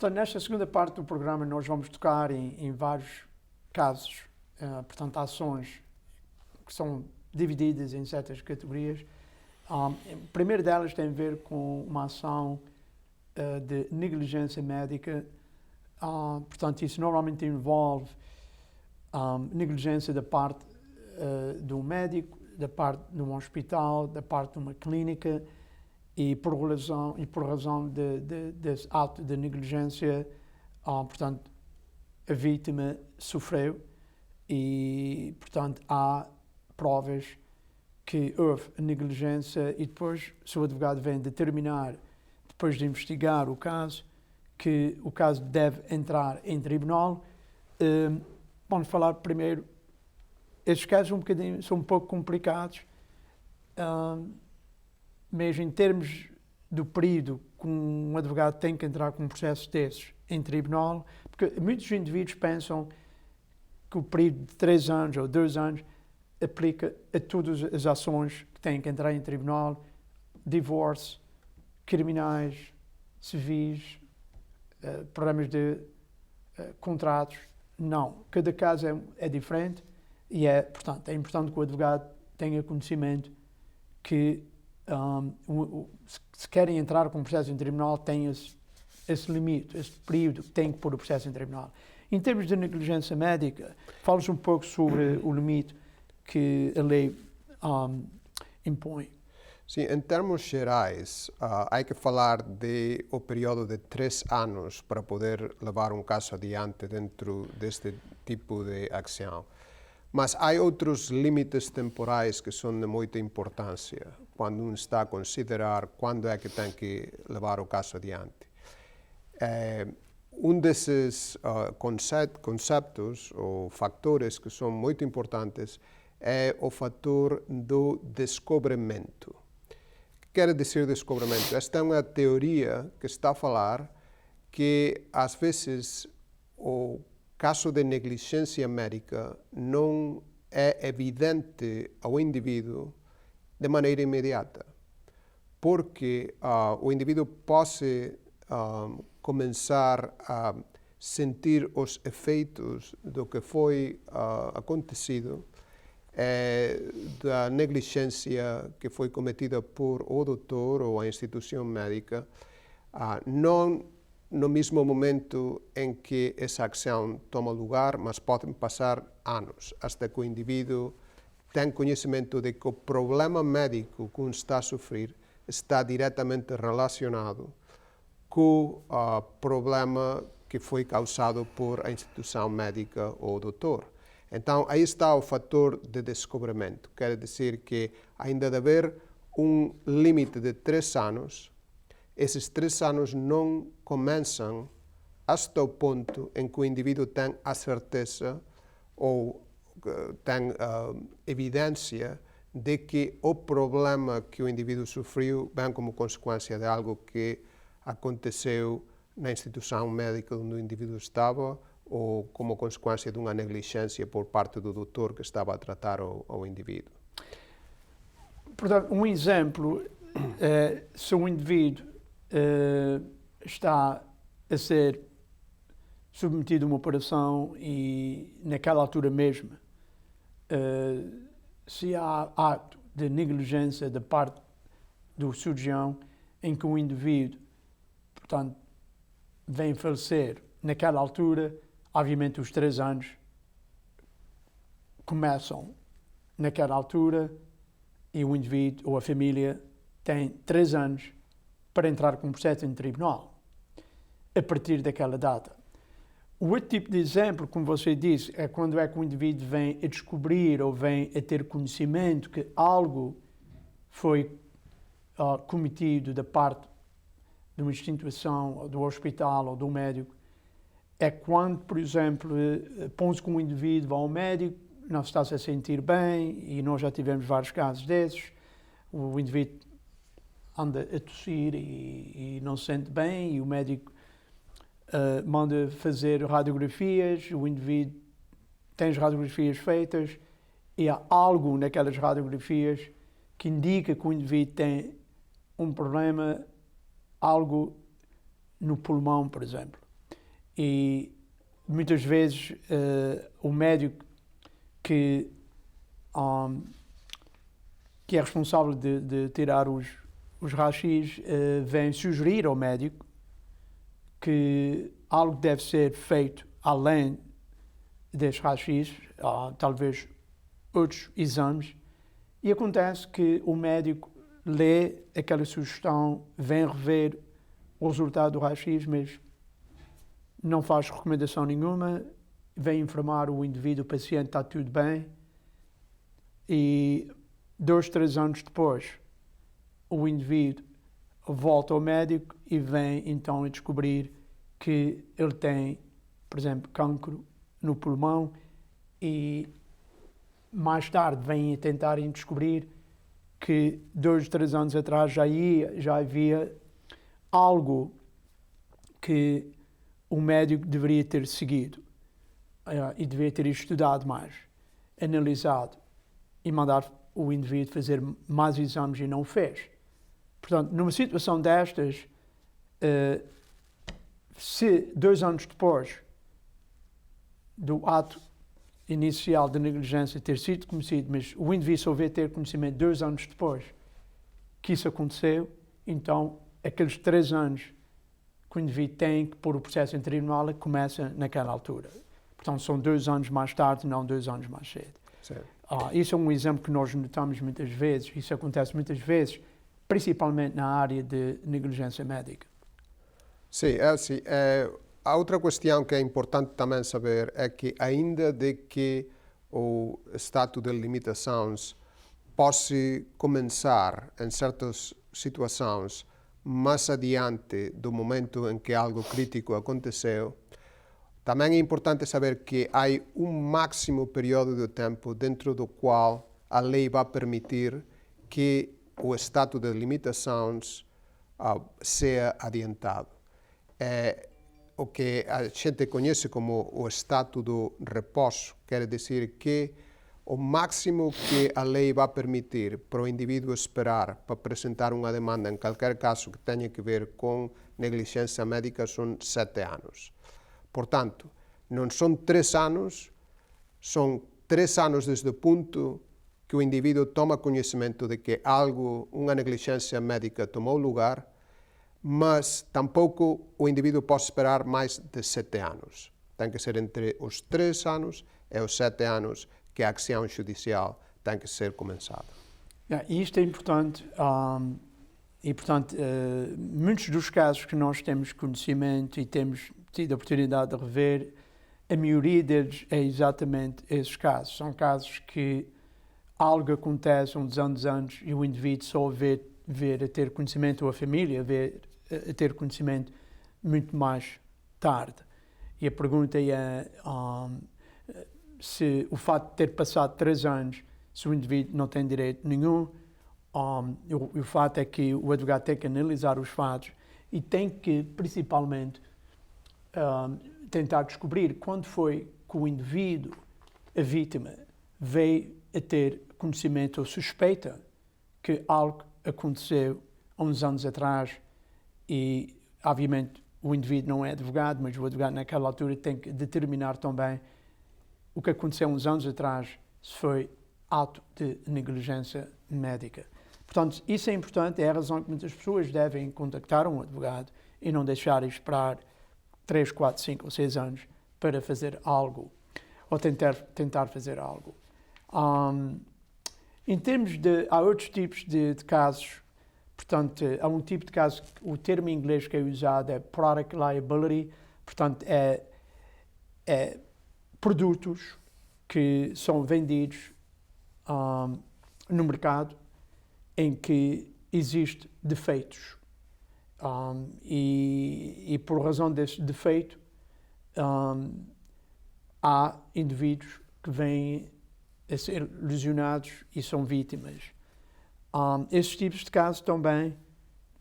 Portanto, nesta segunda parte do programa nós vamos tocar em vários casos, portanto, ações que são divididas em certas categorias. A primeira delas tem a ver com uma ação de negligência médica. Portanto, isso normalmente envolve negligência da parte de um médico, da parte de um hospital, da parte de uma clínica, e por razão desse ato de negligência, portanto, a vítima sofreu e, portanto, há provas que houve negligência e depois o advogado vem determinar, depois de investigar o caso, que o caso deve entrar em tribunal. Vamos falar primeiro, estes casos são um pouco complicados, mas em termos do período que um advogado tem que entrar com um processo desses em tribunal, porque muitos indivíduos pensam que o período de 3 anos ou 2 anos aplica a todas as ações que têm que entrar em tribunal, divórcio, criminais, civis, problemas de contratos. Não, cada caso é diferente e portanto, é importante que o advogado tenha conhecimento que se querem entrar com o processo em tribunal tem esse limite, esse período que tem que pôr o processo em tribunal. Em termos de negligência médica, fala-nos um pouco sobre o limite que a lei impõe. Sim, em termos gerais, há que falar de o período de 3 anos para poder levar um caso adiante dentro deste tipo de ação. Mas há outros limites temporais que são de muita importância quando um está a considerar quando é que tem que levar o caso adiante. Um desses conceitos ou fatores que são muito importantes é o fator do descobrimento. O que quer dizer descobrimento? Esta é uma teoria que está a falar que, às vezes, o caso de negligência médica não é evidente ao indivíduo de maneira imediata, porque o indivíduo pode começar a sentir os efeitos do que foi acontecido, da negligência que foi cometida por o doutor ou a instituição médica, não no mesmo momento em que essa ação toma lugar, mas podem passar anos, até que o indivíduo tem conhecimento de que o problema médico que está a sofrer está diretamente relacionado com o problema que foi causado por a instituição médica ou o doutor. Então, aí está o fator de descobrimento. Quer dizer que ainda deve haver um limite de 3 anos. Esses 3 anos não começam até o ponto em que o indivíduo tem a certeza ou tem evidência de que o problema que o indivíduo sofreu vem como consequência de algo que aconteceu na instituição médica onde o indivíduo estava ou como consequência de uma negligência por parte do doutor que estava a tratar o indivíduo. Portanto, um exemplo, se um indivíduo está a ser submetido a uma operação e naquela altura mesmo, se há ato de negligência da parte do cirurgião em que o indivíduo, portanto, vem falecer naquela altura, obviamente os 3 anos começam naquela altura e o indivíduo ou a família tem 3 anos para entrar com um processo em tribunal, a partir daquela data. O outro tipo de exemplo, como você disse, é quando é que o indivíduo vem a descobrir ou vem a ter conhecimento que algo foi cometido da parte de uma instituição, do hospital ou do médico. É quando, por exemplo, põe-se com um indivíduo ao médico, não se está a sentir bem, e nós já tivemos vários casos desses, o indivíduo anda a tossir e não se sente bem, e o médico manda fazer radiografias, o indivíduo tem as radiografias feitas e há algo naquelas radiografias que indica que o indivíduo tem um problema, algo no pulmão, por exemplo. E muitas vezes o médico que é responsável de tirar os raios-x vem sugerir ao médico que algo deve ser feito além destes raios-x, talvez outros exames, e acontece que o médico lê aquela sugestão, vem rever o resultado do raio-x, mas não faz recomendação nenhuma, vem informar o indivíduo, o paciente, está tudo bem, e 2, 3 anos depois, o indivíduo volta ao médico e vem então a descobrir que ele tem, por exemplo, cancro no pulmão, e mais tarde vêm a tentarem descobrir que 2, 3 anos atrás já havia algo que o médico deveria ter seguido e deveria ter estudado mais, analisado e mandar o indivíduo fazer mais exames e não o fez. Portanto, numa situação destas, se 2 anos depois do ato inicial de negligência ter sido conhecido, mas o indivíduo só veio ter conhecimento 2 anos depois que isso aconteceu, então aqueles 3 anos que o indivíduo tem que pôr o processo em tribunal começa naquela altura. Portanto, são 2 anos mais tarde, não 2 anos mais cedo. Isso é um exemplo que nós notamos muitas vezes, isso acontece muitas vezes, principalmente na área de negligência médica. Sim, assim, a outra questão que é importante também saber é que, ainda de que o estado de limitações possa começar em certas situações mais adiante do momento em que algo crítico aconteceu, também é importante saber que há um máximo período de tempo dentro do qual a lei vai permitir que o estado de limitações seja adiantado. É o que a gente conhece como o estado do repouso, quer dizer que o máximo que a lei vai permitir para o indivíduo esperar para apresentar uma demanda em qualquer caso que tenha que ver com negligência médica são 7 anos. Portanto, não são 3 anos, são 3 anos desde o ponto que o indivíduo toma conhecimento de que uma negligência médica tomou lugar, mas tampouco o indivíduo pode esperar mais de 7 anos. Tem que ser entre os 3 anos e os 7 anos que a ação judicial tem que ser começada. Isto é importante e, portanto, muitos dos casos que nós temos conhecimento e temos tido a oportunidade de rever, a maioria deles é exatamente esses casos. São casos que algo acontece uns anos antes e o indivíduo só ver a ter conhecimento, ou a família a ter conhecimento muito mais tarde. E a pergunta é se o fato de ter passado 3 anos, se o indivíduo não tem direito nenhum, o fato é que o advogado tem que analisar os fatos e tem que, principalmente, tentar descobrir quando foi que o indivíduo, a vítima, veio a ter conhecimento ou suspeita que algo aconteceu há uns anos atrás e, obviamente, o indivíduo não é advogado, mas o advogado naquela altura tem que determinar também o que aconteceu uns anos atrás, se foi ato de negligência médica. Portanto, isso é importante, é a razão que muitas pessoas devem contactar um advogado e não deixarem esperar 3, 4, 5 ou 6 anos para fazer algo, ou tentar fazer algo. Em termos há outros tipos de casos, portanto, há um tipo de caso, o termo em inglês que é usado é product liability, portanto, é produtos que são vendidos no mercado em que existem defeitos. E por razão desse defeito, há indivíduos que vêm a ser lesionados e são vítimas. Esses tipos de casos também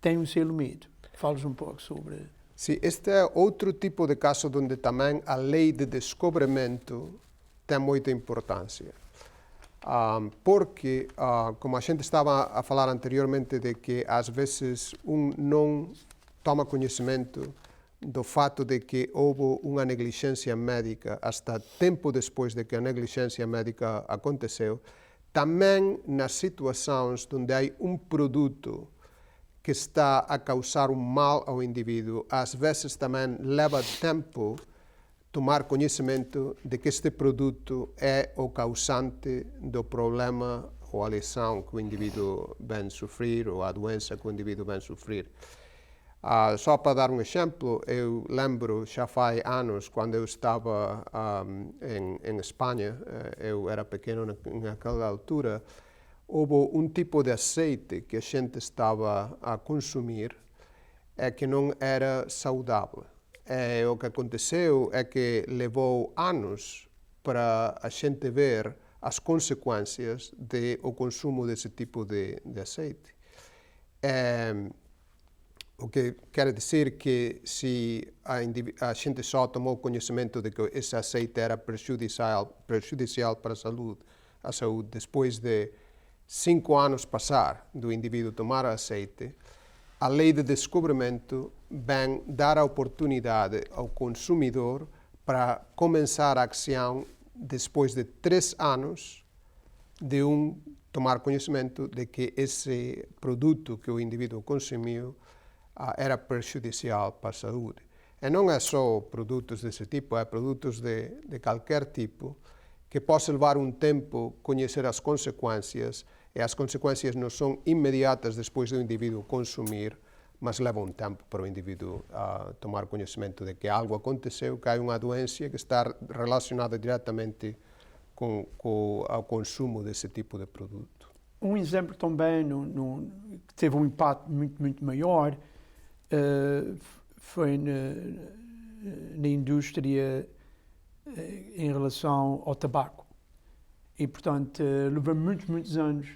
têm o seu limite. Fales um pouco sobre... Sim, este é outro tipo de caso onde também a lei de descobrimento tem muita importância. Porque, como a gente estava a falar anteriormente, de que às vezes não toma conhecimento do fato de que houve uma negligência médica hasta tempo depois de que a negligência médica aconteceu, também nas situações onde há um produto que está a causar um mal ao indivíduo, às vezes também leva tempo tomar conhecimento de que este produto é o causante do problema ou a lesão que o indivíduo vem sofrer ou a doença que o indivíduo vem sofrer. Só para dar um exemplo, eu lembro, já faz anos, quando eu estava em Espanha, eu era pequeno naquela altura, houve um tipo de azeite que a gente estava a consumir que não era saudável. O que aconteceu é que levou anos para a gente ver as consequências do consumo desse tipo de azeite. O que quer dizer que se a gente só tomou conhecimento de que esse azeite era prejudicial para a saúde depois de 5 anos passar do indivíduo tomar azeite, a lei de descobrimento vem dar a oportunidade ao consumidor para começar a ação depois de 3 anos de tomar conhecimento de que esse produto que o indivíduo consumiu era prejudicial para a saúde. E não é só produtos desse tipo, é produtos de qualquer tipo que possa levar um tempo conhecer as consequências, e as consequências não são imediatas depois do indivíduo consumir, mas levam um tempo para o indivíduo tomar conhecimento de que algo aconteceu, que há uma doença que está relacionada diretamente com o consumo desse tipo de produto. Um exemplo também que teve um impacto muito maior foi na indústria em relação ao tabaco. E, portanto, levou muitos anos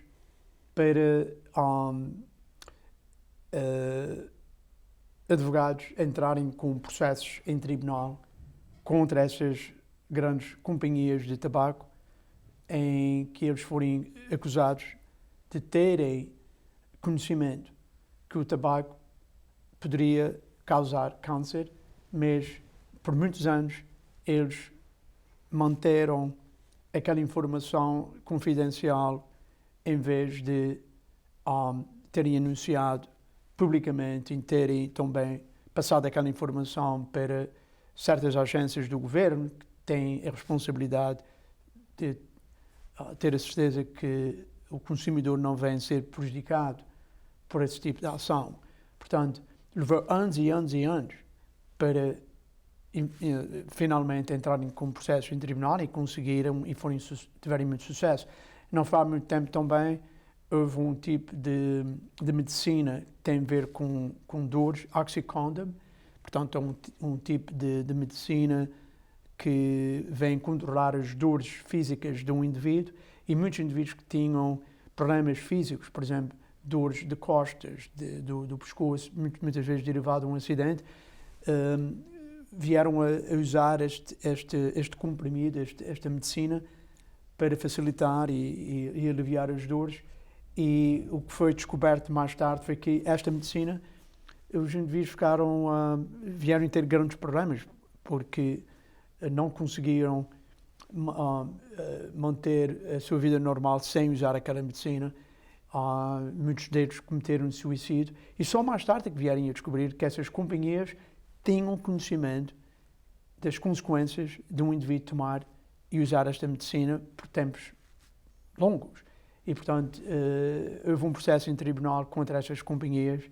para advogados entrarem com processos em tribunal contra essas grandes companhias de tabaco, em que eles forem acusados de terem conhecimento que o tabaco poderia causar câncer, mas por muitos anos eles manteram aquela informação confidencial em vez de terem anunciado publicamente e terem também passado aquela informação para certas agências do governo que têm a responsabilidade de ter a certeza que o consumidor não vem ser prejudicado por esse tipo de ação. Portanto, levou anos e anos para finalmente entrarem com processos em tribunal e conseguiram e tiverem muito sucesso. Não faz muito tempo também houve um tipo de medicina que tem a ver com dores, Oxycontin, portanto é um tipo de medicina que vem controlar as dores físicas de um indivíduo, e muitos indivíduos que tinham problemas físicos, por exemplo, dores de costas, do pescoço, muitas vezes derivado de um acidente, vieram a usar este comprimido, esta medicina, para facilitar e aliviar as dores. E o que foi descoberto mais tarde foi que esta medicina, os indivíduos vieram a ter grandes problemas, porque não conseguiram manter a sua vida normal sem usar aquela medicina. Muitos deles cometeram suicídio, e só mais tarde é que vieram a descobrir que essas companhias tinham conhecimento das consequências de um indivíduo tomar e usar esta medicina por tempos longos. E, portanto, houve um processo em tribunal contra estas companhias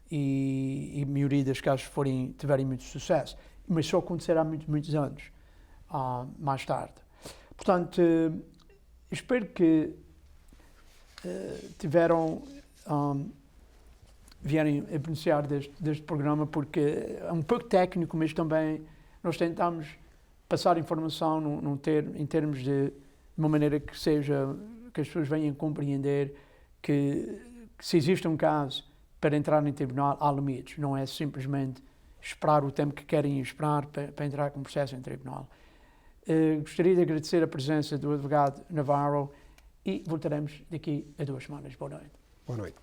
e a maioria das casos tiveram muito sucesso. Mas só acontecerá há muitos anos mais tarde. Portanto, espero que vierem a beneficiar deste programa, porque é um pouco técnico, mas também nós tentamos passar informação em termos de uma maneira que as pessoas venham compreender que se existe um caso para entrar em tribunal, há limites, não é simplesmente esperar o tempo que querem esperar para entrar com um processo em tribunal. Gostaria de agradecer a presença do advogado Navarro e voltaremos daqui a 2 semanas. Boa noite. Boa noite.